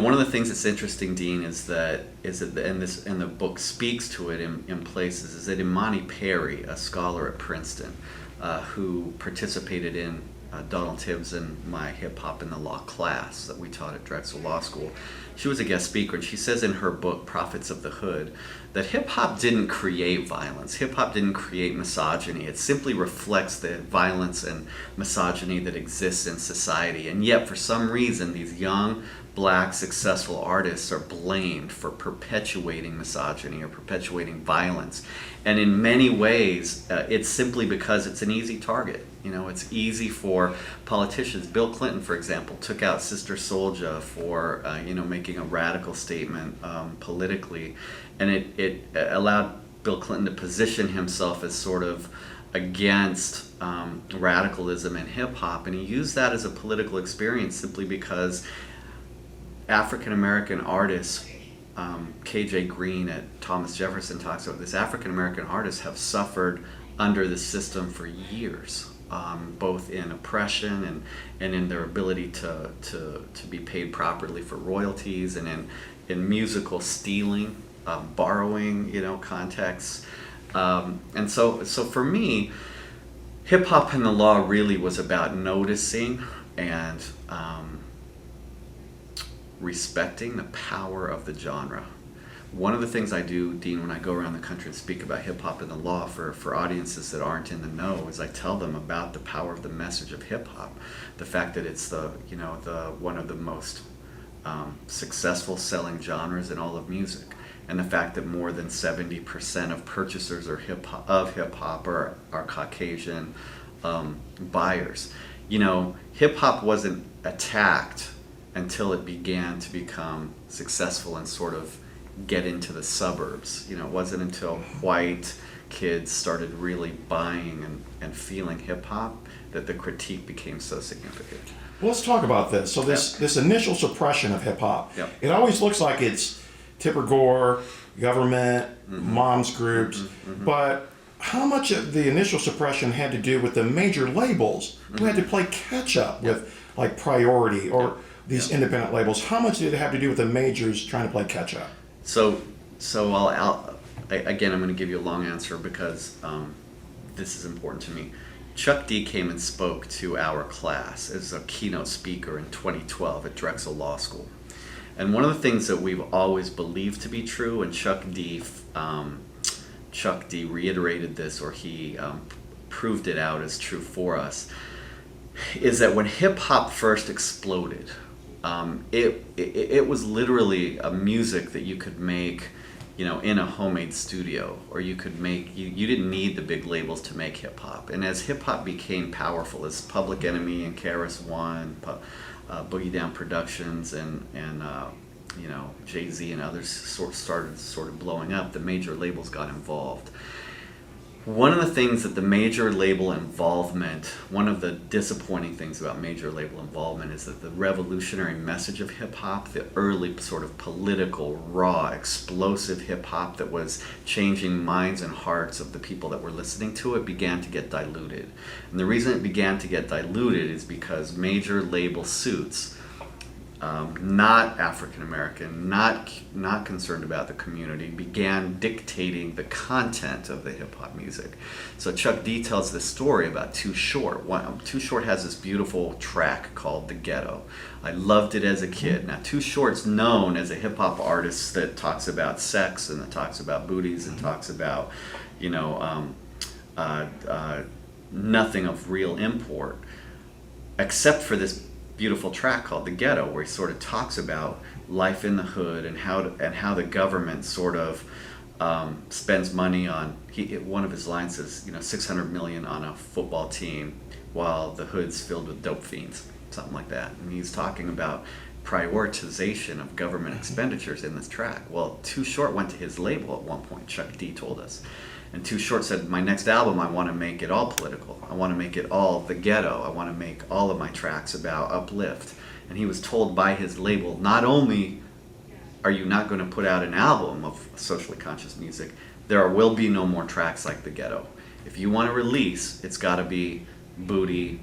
one of the things that's interesting, Dean, is that and the book speaks to it in places, is that Imani Perry, a scholar at Princeton, who participated in Donald Tibbs and my hip hop in the law class that we taught at Drexel Law School. She was a guest speaker, and she says in her book, Prophets of the Hood, that hip hop didn't create violence. Hip hop didn't create misogyny. It simply reflects the violence and misogyny that exists in society. And yet, for some reason, these young, black, successful artists are blamed for perpetuating misogyny or perpetuating violence. And in many ways, it's simply because it's an easy target. It's easy for politicians. Bill Clinton, for example, took out Sister Souljah for, making a radical statement politically. And it allowed Bill Clinton to position himself as sort of against radicalism in hip hop. And he used that as a political experience simply because African American artists, KJ Green at Thomas Jefferson talks about this, African American artists have suffered under the system for years, both in oppression and in their ability to be paid properly for royalties, and in musical stealing, borrowing, contexts. And so for me, hip hop and the law really was about noticing and respecting the power of the genre. One of the things I do, Dean, when I go around the country and speak about hip hop and the law for audiences that aren't in the know, is I tell them about the power of the message of hip hop, the fact that it's the one of the most successful selling genres in all of music, and the fact that more than 70% of purchasers hip hop are Caucasian buyers. Hip hop wasn't attacked until it began to become successful and sort of get into the suburbs. It wasn't until white kids started really buying and feeling hip hop that the critique became so significant. Well, let's talk about this. So this initial suppression of hip hop, Yep. It always looks like it's Tipper Gore, government, moms groups, but how much of the initial suppression had to do with the major labels who had to play catch up with like Priority or these independent labels? How much did it have to do with the majors trying to play catch up? So again, I'm going to give you a long answer because this is important to me. Chuck D came and spoke to our class as a keynote speaker in 2012 at Drexel Law School. And one of the things that we've always believed to be true, and Chuck D reiterated this, or he proved it out as true for us, is that when hip hop first exploded, it was literally a music that you could make, in a homemade studio, or you could make. You didn't need the big labels to make hip hop. And as hip hop became powerful, as Public Enemy and KRS-One, Boogie Down Productions, and Jay-Z and others started blowing up, the major labels got involved. One of the things that the major label involvement, one of the disappointing things about major label involvement, is that the revolutionary message of hip hop, the early sort of political, raw, explosive hip hop that was changing minds and hearts of the people that were listening to it, began to get diluted. And the reason it began to get diluted is because major label suits, not African American, not concerned about the community, began dictating the content of the hip hop music. So Chuck D tells this story about Too Short. Too Short has this beautiful track called "The Ghetto." I loved it as a kid. Now Too Short's known as a hip hop artist that talks about sex and that talks about booties and talks about, nothing of real import, except for this beautiful track called "The Ghetto," where he sort of talks about life in the hood and how the government sort of spends money on. One of his lines says, $600 million on a football team while the hood's filled with dope fiends, something like that. And he's talking about prioritization of government expenditures in this track. Well, Too Short went to his label at one point, Chuck D told us. And Too Short said, my next album, I want to make it all political. I want to make it all the ghetto. I want to make all of my tracks about uplift. And he was told by his label, not only are you not going to put out an album of socially conscious music, there will be no more tracks like the ghetto. If you want to release, it's got to be booty,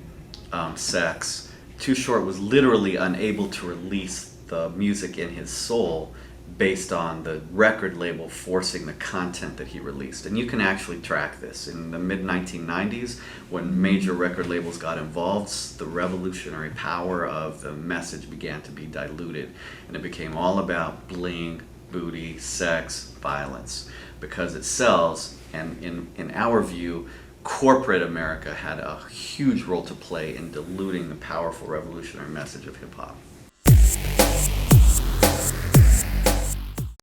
sex. Too Short was literally unable to release the music in his soul based on the record label forcing the content that he released. And you can actually track this. In the mid-1990s, when major record labels got involved, the revolutionary power of the message began to be diluted. And it became all about bling, booty, sex, violence, because it sells. And in our view, corporate America had a huge role to play in diluting the powerful revolutionary message of hip-hop.